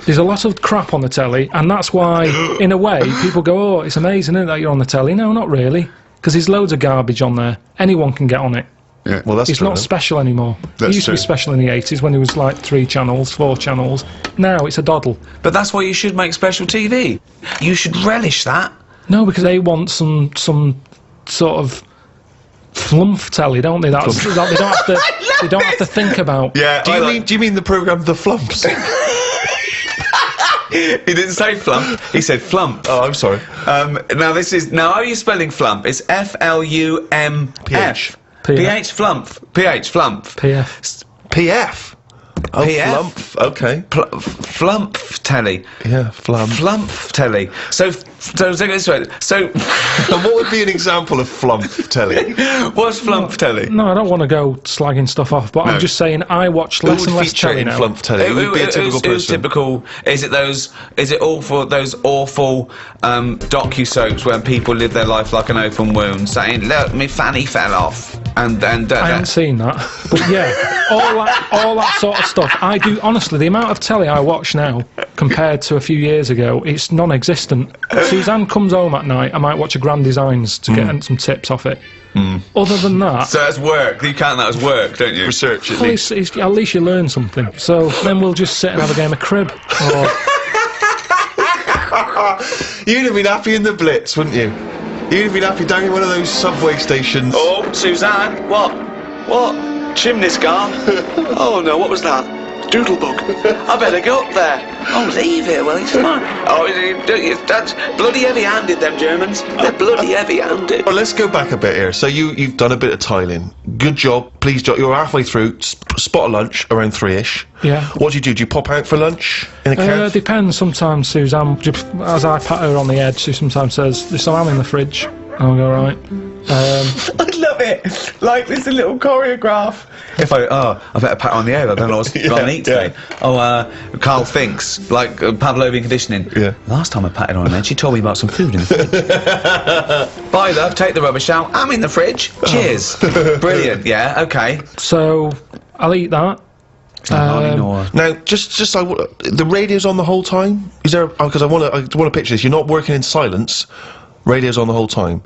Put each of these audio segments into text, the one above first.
There's a lot of crap on the telly, and that's why, in a way, people go, oh, it's amazing, isn't it, that you're on the telly? No, not really, because there's loads of garbage on there. Anyone can get on it. Yeah, well, that's It's true, not special anymore. It used to be special in the 80s when there was like 3 channels, 4 channels. Now it's a doddle. But that's why you should make special TV. You should relish that. No, because they want some sort of flump telly, don't they? That's they don't have to. They don't have to think about. Yeah. Do you mean the programme The Flumps? He didn't say flump. He said flump. Oh, I'm sorry. Now how are you spelling flump? It's FLUMP. PH. PH flump. PH flump. PF. PF. Oh, PF? Flump. Okay. Flump telly. Yeah, flump. Flump telly. So And what would be an example of flump telly? what's flump telly? No, I don't want to go slagging stuff off, but I'm just saying I watch less and less telly in now. flump telly? Who would be a typical person? Who's typical? Is it all for those awful docu-soaps where people live their life like an open wound, saying, look, me fanny fell off. I haven't seen that, but yeah, all that sort of stuff. I do, honestly, the amount of telly I watch now compared to a few years ago, it's non-existent. Suzanne comes home at night, I might watch a Grand Designs to get some tips off it. Other than that... So that's work, you count that as work, don't you? Research, at well, least. at least you learn something. So then we'll just sit and have a game of crib. Or... You'd have been happy in the Blitz, wouldn't you? You'd have been happy down in one of those subway stations. Oh, Suzanne, what? What? Chimney scar? Oh no, what was that? Doodlebug. I better go up there. Oh, leave it, well, it's fine. Oh, that's bloody heavy-handed, them Germans. They're bloody heavy-handed. Well, let's go back a bit here. So you've done a bit of tiling. Good job. Please, you're halfway through. Spot a lunch around 3ish. Yeah. What do you do? Do you pop out for lunch in a cab? Depends. Sometimes Suzanne, as I pat her on the head, she sometimes says, there's some ham in the fridge. And I'll go, right. I love it. Like, there's a little choreograph. If I better pat her on the head, I don't know what's going to eat today. Oh, Carl thinks, like Pavlovian conditioning. Yeah. Last time I patted her on the head, she told me about some food in the fridge. Bye, love, take the rubbish out. I'm in the fridge. Cheers. Brilliant, yeah, okay. So, I'll eat that. Now, just the radio's on the whole time. Is there? Because I want to picture this. You're not working in silence. Radio's on the whole time.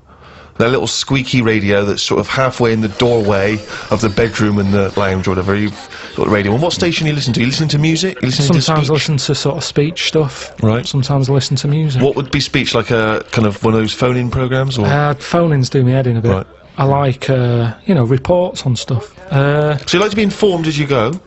That little squeaky radio that's sort of halfway in the doorway of the bedroom and the lounge or whatever. You've got the radio. And what station do you listen to? You listen to music? You listen Sometimes to I listen to sort of speech stuff. Right. Sometimes I listen to music. What would be speech? Like a kind of one of those phone-in programmes? Or? Phone-ins do me head in a bit. Right. I like, reports on stuff. So you like to be informed as you go?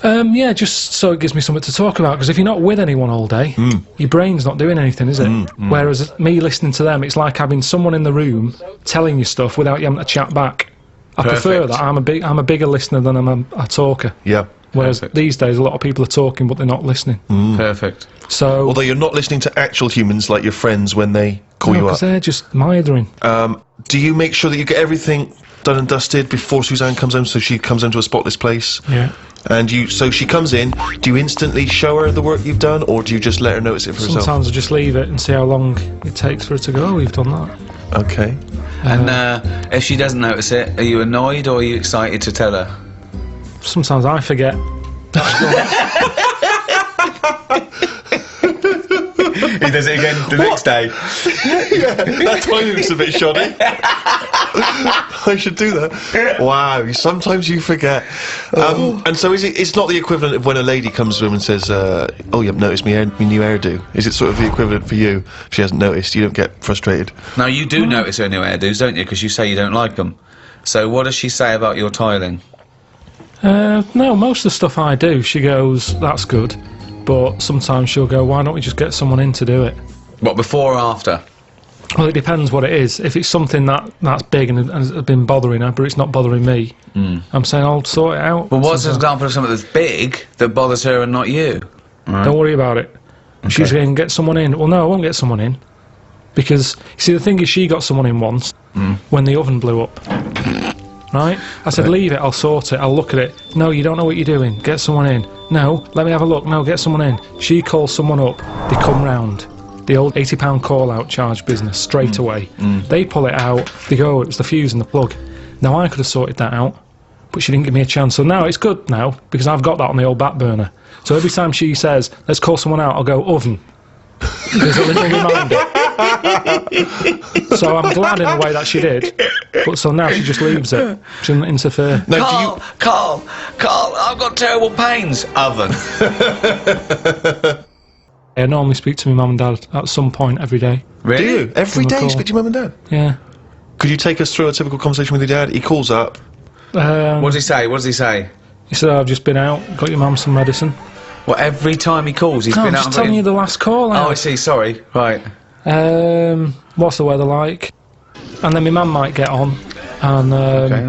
Yeah, just so it gives me something to talk about, because if you're not with anyone all day, your brain's not doing anything, is it? Whereas me listening to them, it's like having someone in the room telling you stuff without you having to chat back. I prefer that. I'm a bigger listener than I'm a talker. Yeah. Whereas these days, a lot of people are talking, but they're not listening. Perfect. So, although you're not listening to actual humans like your friends when they call you up. because they're just mithering. Do you make sure that you get everything done and dusted before Suzanne comes home, so she comes home to a spotless place? Yeah. And so she comes in, do you instantly show her the work you've done, or do you just let her notice it for herself? Sometimes I just leave it and see how long it takes for her to go, oh, you've done that. Okay. And if she doesn't notice it, are you annoyed or are you excited to tell her? Sometimes I forget. He does it again the next day. Yeah, that timing's a bit shoddy. I should do that. Wow, sometimes you forget. And so it's not the equivalent of when a lady comes to him and says, oh, you haven't noticed my new hairdo. Is it sort of the equivalent for you? If she hasn't noticed, you don't get frustrated? Now, you do notice her new hairdos, don't you? Because you say you don't like them. So what does she say about your tiling? No, most of the stuff I do, she goes, that's good. But sometimes she'll go, why don't we just get someone in to do it? What, before or after? Well, it depends what it is. If it's something that's big and has been bothering her, but it's not bothering me, I'm saying I'll sort it out. But what's an example of something that's big that bothers her and not you? Right. Don't worry about it. Okay. She's going to get someone in. Well, no, I won't get someone in. Because, you see, the thing is, she got someone in once when the oven blew up. Right? I said, leave it, I'll sort it, I'll look at it. No, you don't know what you're doing, get someone in. No, let me have a look, no, get someone in. She calls someone up, they come round. The old £80 call-out charge business, straight away. They pull it out, they go, it was the fuse and the plug. Now, I could have sorted that out, but she didn't give me a chance. So now it's good now, because I've got that on the old back burner. So every time she says, let's call someone out, I'll go, oven. There's a little reminder. So I'm glad in a way that she did, but so now she just leaves it. She doesn't interfere. No, Carl, I've got terrible pains. Oven. I normally speak to my mum and dad at some point every day. Really? Do you? Every day you speak to your mum and dad? Yeah. Could you take us through a typical conversation with your dad? He calls up. What does he say? What does he say? He said, I've just been out, got your mum some medicine. Well, every time he calls, he's No, been I'm out. just telling you the last call out. Oh, I see. Sorry. Right. What's the weather like? And then my mum might get on, and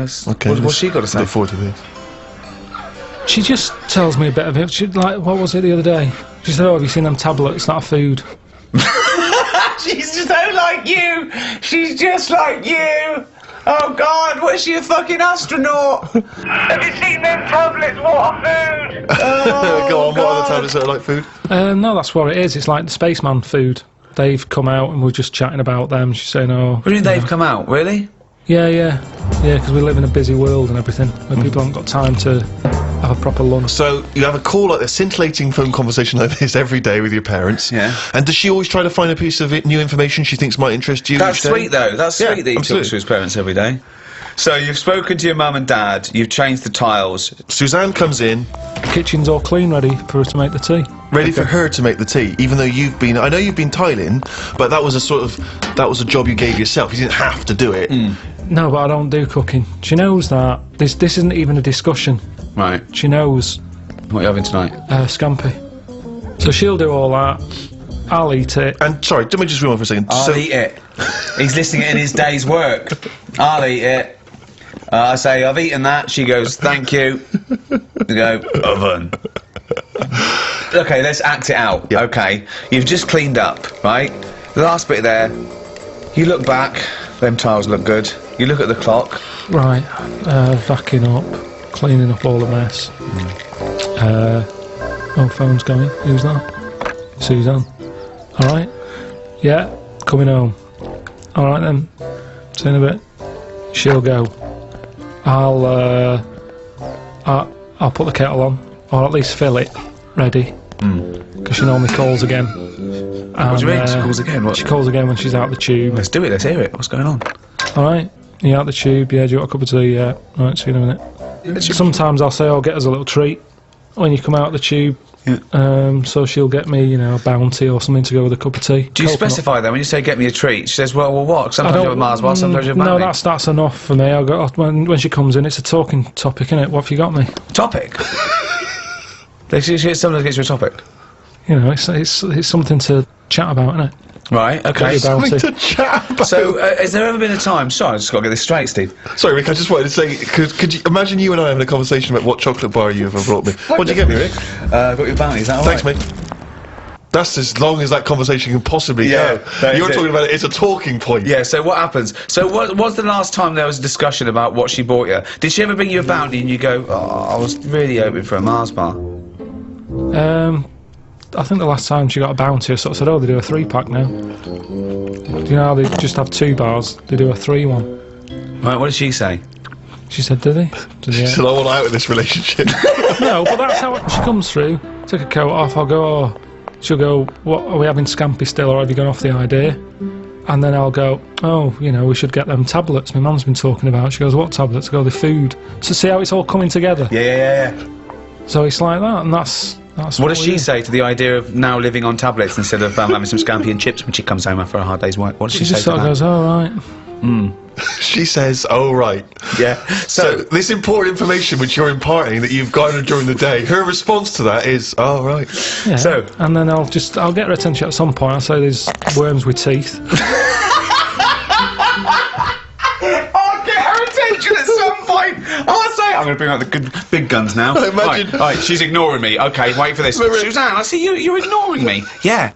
what's she got to say? Look forward to this. she just tells me a bit of it. She, like, what was it the other day? She said, "Oh, have you seen them tablets? That are food." She's so like you. She's just like you. Oh God, what is she, a fucking astronaut? Have you seen them tablets? What are food? Oh, Go on, God. what are the tablets that are like food? No, that's what it is. It's like the spaceman food. They've come out and we're just chatting about them. She's saying, "Oh, What do you mean they've come out? Really? yeah, because we live in a busy world and everything, where people haven't got time to have a proper lunch." So you have a call like this, scintillating phone conversation like this every day with your parents. Yeah. And does she always try to find a piece of new information she thinks might interest you? That's each day? sweet though. That's Yeah, sweet that he talks absolutely. to his parents every day. So you've spoken to your mum and dad. You've changed the tiles. Suzanne comes in, The kitchen's all clean, ready for her to make the tea. ready for her to make the tea, even though you've been, I know you've been tiling, but that was a that was a job you gave yourself. You didn't have to do it. No, but I don't do cooking. She knows that. This isn't even a discussion. Right. She knows. What are you having tonight? Scampi. So she'll do all that. I'll eat it. And sorry, let me just rewind for a second. I'll eat it. He's listing it in his day's work. I'll eat it. I say, I've eaten that. She goes, thank you. You go, oven. Okay, let's act it out. Yep. Okay, you've just cleaned up, right? The last bit there. You look back. Them tiles look good. You look at the clock. Right. Vacuuming up. Cleaning up all the mess. Oh, phone's going. Who's that? Suzanne. Alright. Yeah, coming home. Alright then. See you in a bit. She'll go. I'll put the kettle on, or at least fill it, ready. Because she normally calls again. What do you mean? She calls again? What? She calls again when she's out the tube. Let's do it. Let's hear it. What's going on? Alright. You out the tube? Yeah, do you want a cup of tea? Yeah. Alright, see you in a minute. Sometimes I'll say, "Oh, get us a little treat when you come out the tube." Yeah. So she'll get me, you know, a bounty or something to go with a cup of tea. Do you specify that when you say get me a treat? She says, well, what? Sometimes you have a Mars bar, sometimes you have a No, bounty. that's enough for me. I'll go, when she comes in, it's a talking topic, innit? What have you got me? Topic? Sometimes gets you a topic. You know, it's something to chat about, innit? Right, okay. Get your bounty. To chat about. So, has there ever been a time... Sorry, I just got to get this straight, Steve. Sorry, Rick, I just wanted to say, could you imagine you and I having a conversation about what chocolate bar you ever brought me? What'd you get me, Rick? Got your bounty, is that all right? Thanks, mate. That's as long as that conversation can possibly Yeah, go. that is You're it. talking about it, it's a talking point. Yeah, so what happens? So what was the last time there was a discussion about what she bought you? Did she ever bring you a bounty and you go, oh, I was really hoping for a Mars bar? I think the last time she got a bounty, I sort of said, "Oh, they do a 3-pack now." Do you know how they just have 2 bars? They do a 3 one. Right, what did she say? She said, "Do they?" She said, I want out of this relationship. No, but that's how she comes through. Take a coat off, I'll go, "Oh." She'll go, "What, are we having scampi still, or have you gone off the idea?" And then I'll go, "Oh, you know, we should get them tablets my mum's been talking about." She goes, "What tablets?" I go, "The food." So see how it's all coming together? Yeah. So it's like that, and that's What does she say to the idea of now living on tablets instead of having some scampi and chips when she comes home after a hard day's work? What does she She say just to sort of that? goes, "Oh, right." She says, oh, right. Yeah. So this important information which you're imparting that you've garnered during the day, her response to that is, oh, right. Yeah. So- and then I'll get her attention at some point. I'll say there's worms with teeth. I'll get her attention at some point. I'll say, I'm going to bring out the good big guns now. Imagine- Right, she's ignoring me. Okay, wait for this. Wait. Suzanne, I see you're ignoring me. Yeah.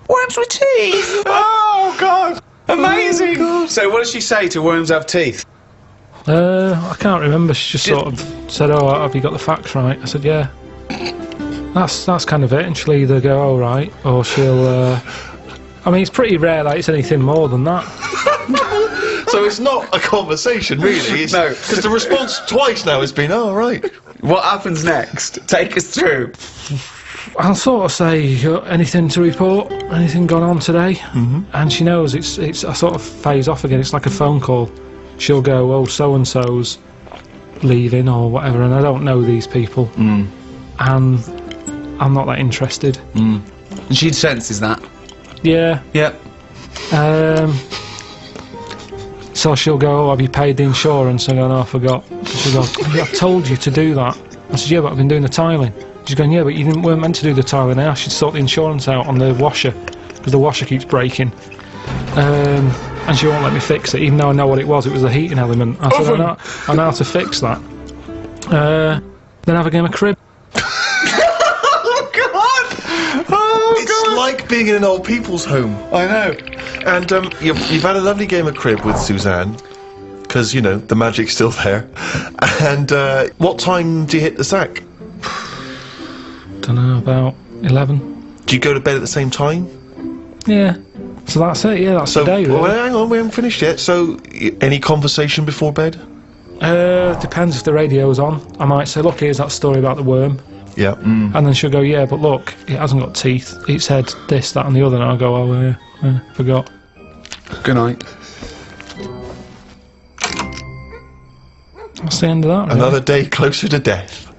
Worms with teeth. Oh, God. Amazing. So what does she say to worms have teeth? I can't remember. She just sort of said, "Oh, have you got the facts right?" I said, "Yeah." That's kind of it. And she'll either go, "Oh, right," or she'll. I mean, it's pretty rare that it's anything more than that. So it's not a conversation, really. It's, No. Because the response twice now has been, oh, right. What happens next? Take us through. I'll sort of say, anything to report? Anything gone on today? And she knows it's. I sort of phase off again. It's like a phone call. She'll go, oh, so-and-so's leaving or whatever, and I don't know these people. And I'm not that interested. And she senses that. Yeah. Yep. So she'll go, oh, have you paid the insurance? I go, no, I forgot. She'll go, yeah, I told you to do that. I said, yeah, but I've been doing the tiling. She's going, yeah, but you weren't meant to do the tiling. I asked you to sort the insurance out on the washer, because the washer keeps breaking. And she won't let me fix it, even though I know what it was. It was the heating element. I said, I know how to fix that. Then have a game of crib. It's like being in an old people's home. I know. And you've had a lovely game of crib with Suzanne, because, you know, the magic's still there. And what time do you hit the sack? Don't know, about 11. Do you go to bed at the same time? Yeah. So that's it, yeah, that's the day, really. Well, hang on, we haven't finished yet. So, any conversation before bed? Depends if the radio's on. I might say, look, here's that story about the worm. Yeah. And then she'll go, yeah, but look, it hasn't got teeth. It said this, that and the other. And I'll go, oh, yeah, forgot. Good night. That's the end of that, really. Another day closer to death.